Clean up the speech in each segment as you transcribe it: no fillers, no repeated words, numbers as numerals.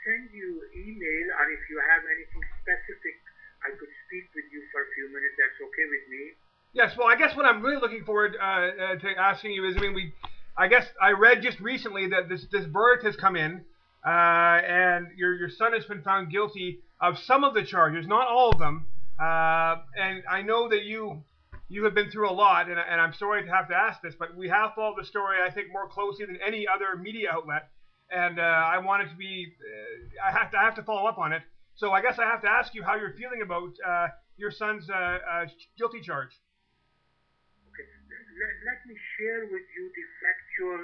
send you email, or if you have anything specific, I could speak with you for a few minutes. That's okay with me. Yes, well, I guess what I'm really looking forward to asking you is, I mean, I guess I read just recently that this verdict has come in, and your son has been found guilty of some of the charges, not all of them. And I know that you have been through a lot, and I'm sorry to have to ask this, but we have followed the story, I think, more closely than any other media outlet, and I want it to be, I have to follow up on it. So I guess I have to ask you how you're feeling about your son's guilty charge. Okay. Let me share with you the factual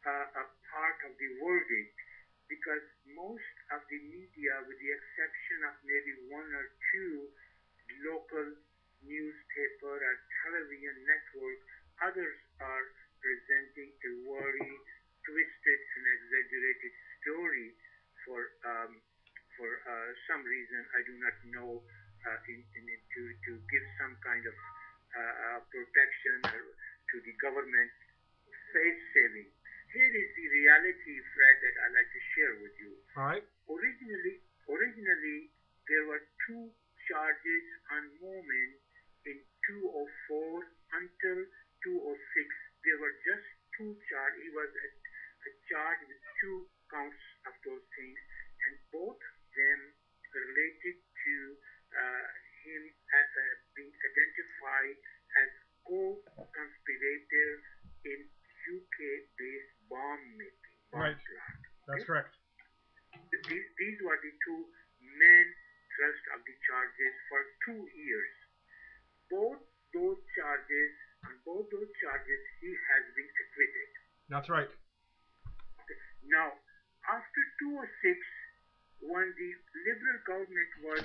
part of the verdict, because most of the media, with the exception of maybe one or two local newspaper or television network, others are presenting a very twisted and exaggerated story for some reason I do not know, to give some kind of protection to the government face saving. Here is the reality, Fred, that I'd like to share with you. All right. Originally, there were two charges on Momin in 204 until 206. There were just two charges. He was charged with two counts of those things, and both of them related to him as being identified as co-conspirator in UK-based bomb making, bomb Right. plot. That's Okay? correct. These were the two main thrust of the charges for 2 years. Both those charges, on both those charges, he has been acquitted. That's right. Okay. Now, after 206, when the Liberal government was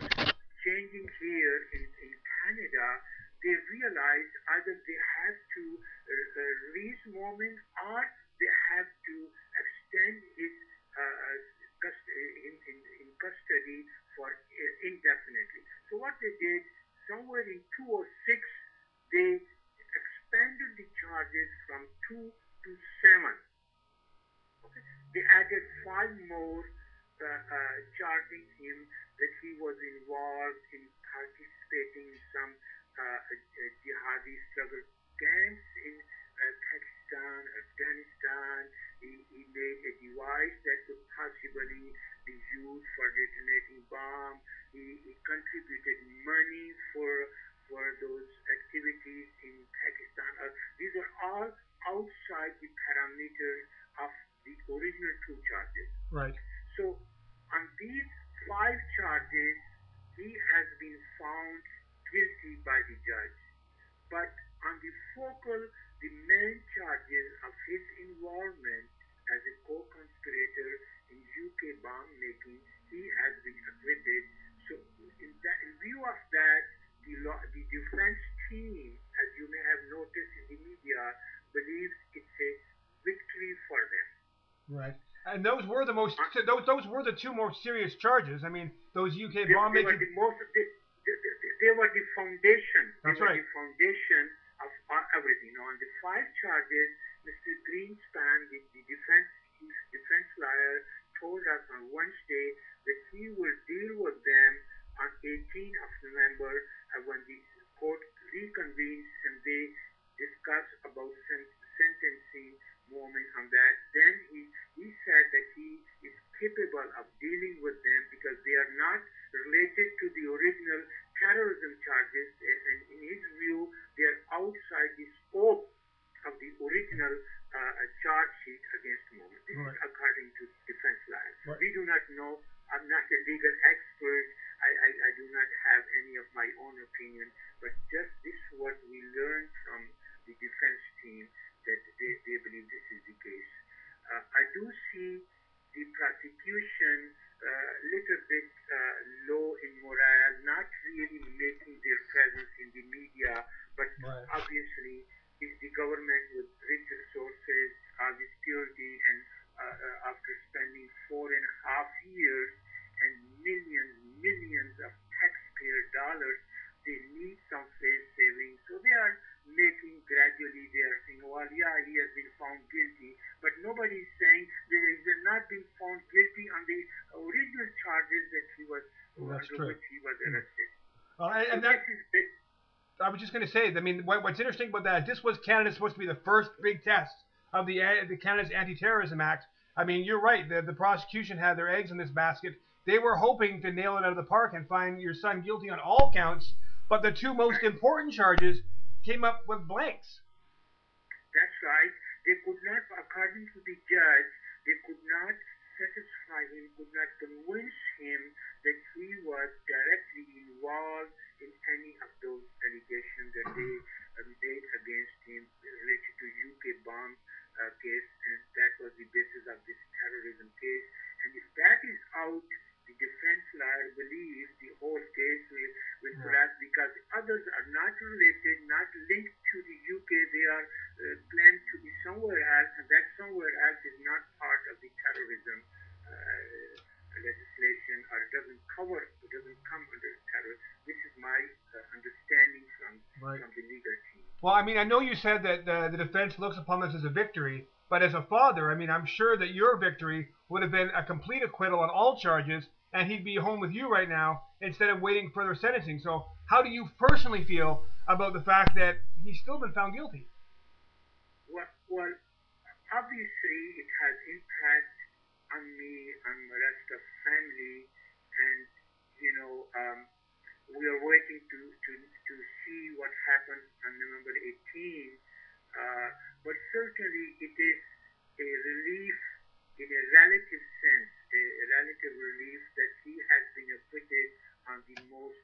changing here in Canada, they realized either they have to release Momin, or they have to extend his in custody for indefinitely. So what they did, somewhere in 206, they expanded the charges from 2 to 7. Okay? They added 5 more, charging him that he was involved in participating in some jihadi struggle camps in Pakistan, Afghanistan. He made a device that could possibly be used for detonating bomb. He contributed money for those activities in Pakistan. These are all outside the parameters of the original two charges. Right. So on these 5 charges, he has been found guilty by the judge. But on the main charges of his involvement as a co-conspirator in UK bomb making, he has been acquitted. So in view of that, the defense team, as you may have noticed in the media, believes it's a victory for them. Right. And those were the most those were the two most serious charges. I mean, those UK bomb They were making. the most. They were the foundation. That's They were right. the foundation of everything. Now, on the 5 charges, Mr. Greenspan, the defense lawyer, told us on Wednesday that he will deal with them on 18th of November, when the court reconvenes and they discuss about sentencing Momin on that. Then he said that he is capable of dealing with them because they are not related to the original terrorism charges, and in his view, they are outside the scope of the original charge sheet against Momin. This is according to defense lawyers. Right. We do not know. I'm not a legal expert. I do not have any of my own opinion, but just this is what we learned from the defense team, that they believe this is the case. I do see the prosecution little bit low in morale, not really making their presence in the media, but Right. obviously if the government with rich resources, all the security, and after spending 4.5 years and millions of taxpayer dollars, they need some face saving, so they are making gradually they are saying, well, yeah, he has been found guilty, but nobody is saying that he has not been found guilty on the original charges that he was That's under true. which he was arrested. So And this that, is this. I was just going to say, I mean, what's interesting about that is this was Canada supposed to be the first big test of the Canada's Anti-Terrorism Act. I mean, you're right. The prosecution had their eggs in this basket. They were hoping to nail it out of the park and find your son guilty on all counts, but the two most Right. important charges came up with blanks. That's right. They could not, according to the judge, they could not satisfy him, could not convince him that he was directly involved in any of those allegations that they made against him related to UK bomb case, and that was the basis of this terrorism case. And if that is out, the defense lawyer believes the whole case will Yeah. collapse because others are not related, not linked to the UK. They are claimed to be somewhere else, and that somewhere else is not part of the terrorism legislation or doesn't come under terror. This is my understanding Right. from the legal team. Well, I mean, I know you said that the defense looks upon this as a victory, but as a father, I mean, I'm sure that your victory would have been a complete acquittal on all charges, and he'd be home with you right now instead of waiting further sentencing. So, how do you personally feel about the fact that he's still been found guilty? Well, obviously it has impact on me, on the rest of family, and you know, we are waiting to see what happens on November 18. But certainly it is a relief in a relative sense, a relative relief that he has been acquitted on the most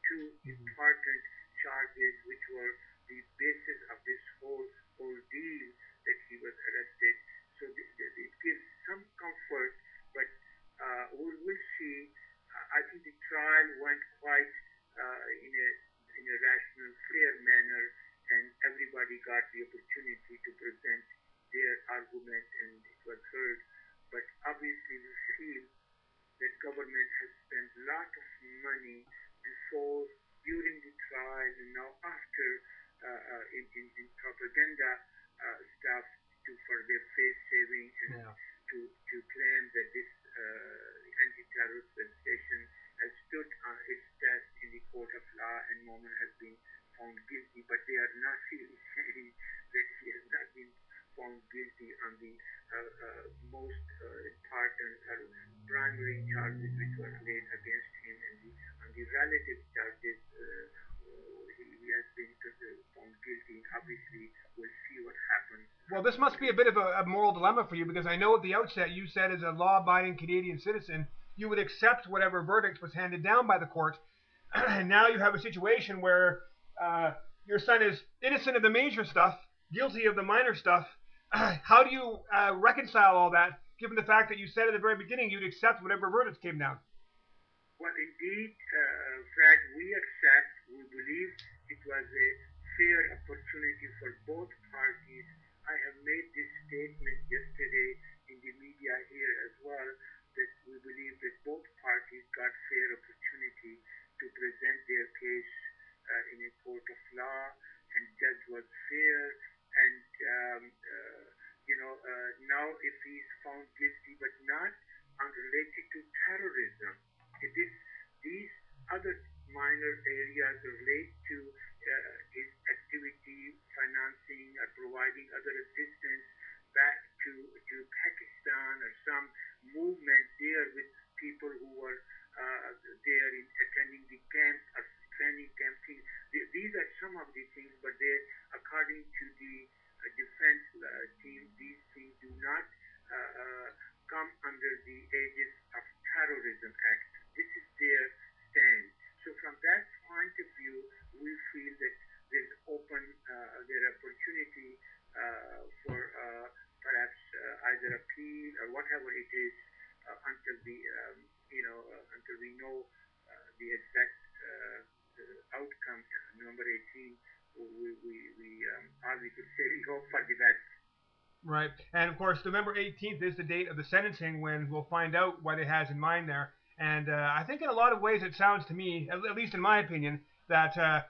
two important charges, which were the basis of this whole deal that he was arrested. So it gives some comfort, but we'll see. I think the trial went quite in a rational, fair manner, and everybody got the opportunity to present their argument, and it was heard. But obviously, we feel that government has spent a lot of money before, during the trial, and now after in propaganda stuff for their face saving and Yeah. to claim that this anti-terrorist legislation has stood its test in the court of law and Momin has been found guilty, but they are not really saying that he has not been found guilty on the most important or primary charges which were laid against him, and on the relative charges he has been found guilty. Obviously, we'll see what happens. Well, this must be a bit of a moral dilemma for you because I know at the outset you said as a law-abiding Canadian citizen you would accept whatever verdict was handed down by the court, and now you have a situation where your son is innocent of the major stuff, guilty of the minor stuff. How do you reconcile all that, given the fact that you said at the very beginning you'd accept whatever verdicts came down? Well, indeed, Fred, we accept, we believe it was a fair opportunity for both parties. I have made this statement yesterday in the media here as well, that we believe that both parties got fair opportunity to present their case in a court of law, and judge was fair, and now if he is found guilty but not unrelated to terrorism, it is these other minor areas relate to his activity, financing, or providing other assistance back to Pakistan, or some movement there with people who were there in attending the camp or training camp things. These are some of the things, but they, according to the defense team, these things do not come under the aegis of Terrorism Act. This is their stand. So from that point of view, we feel that there's open their opportunity for perhaps either appeal or whatever it is until the until we know the exact outcome. Number 18, all we could say, we hope for the best. Right. And of course, November 18th is the date of the sentencing when we'll find out what it has in mind there. And I think in a lot of ways it sounds to me, at least in my opinion, that